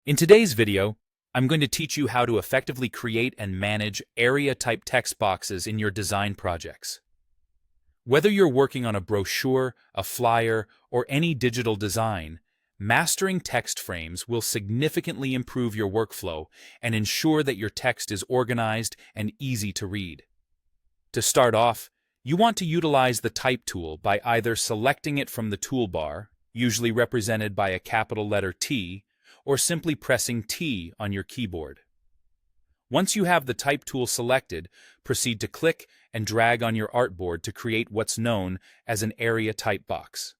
In today's video, I'm going to teach you how to effectively create and manage area-type text boxes in your design projects. Whether you're working on a brochure, a flyer, or any digital design, mastering text frames will significantly improve your workflow and ensure that your text is organized and easy to read. To start off, you want to utilize the Type tool by either selecting it from the toolbar, usually represented by a capital letter T, or simply pressing T on your keyboard. Once you have the Type tool selected, proceed to click and drag on your artboard to create what's known as an area type box.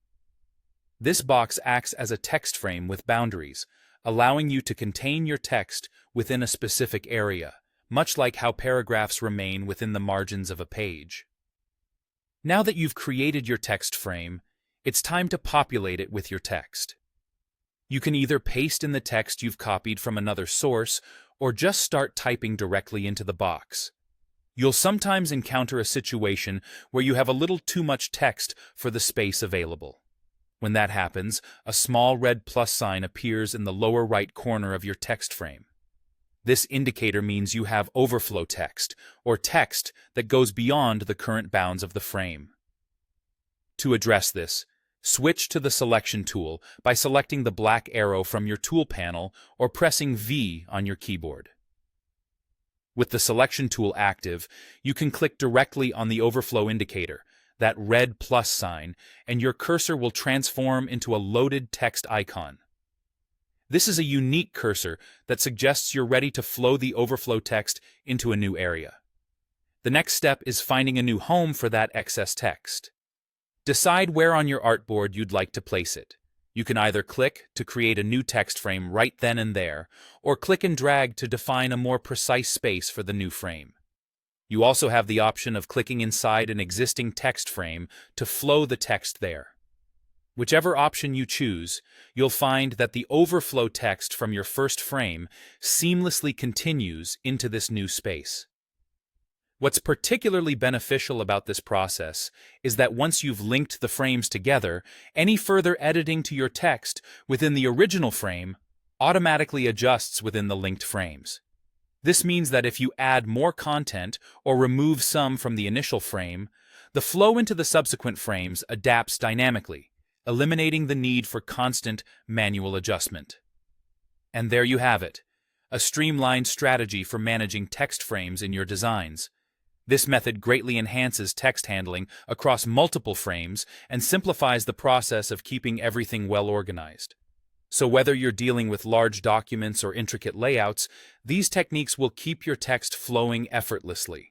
This box acts as a text frame with boundaries, allowing you to contain your text within a specific area, much like how paragraphs remain within the margins of a page. Now that you've created your text frame, it's time to populate it with your text. You can either paste in the text you've copied from another source or just start typing directly into the box. You'll sometimes encounter a situation where you have a little too much text for the space available. When that happens, a small red plus sign appears in the lower right corner of your text frame. This indicator means you have overflow text, or text that goes beyond the current bounds of the frame. To address this, switch to the Selection tool by selecting the black arrow from your tool panel or pressing V on your keyboard. With the Selection tool active, you can click directly on the overflow indicator, that red plus sign, and your cursor will transform into a loaded text icon. This is a unique cursor that suggests you're ready to flow the overflow text into a new area. The next step is finding a new home for that excess text. Decide where on your artboard you'd like to place it. You can either click to create a new text frame right then and there, or click and drag to define a more precise space for the new frame. You also have the option of clicking inside an existing text frame to flow the text there. Whichever option you choose, you'll find that the overflow text from your first frame seamlessly continues into this new space. What's particularly beneficial about this process is that once you've linked the frames together, any further editing to your text within the original frame automatically adjusts within the linked frames. This means that if you add more content or remove some from the initial frame, the flow into the subsequent frames adapts dynamically, eliminating the need for constant manual adjustment. And there you have it, a streamlined strategy for managing text frames in your designs. This method greatly enhances text handling across multiple frames and simplifies the process of keeping everything well organized. So whether you're dealing with large documents or intricate layouts, these techniques will keep your text flowing effortlessly.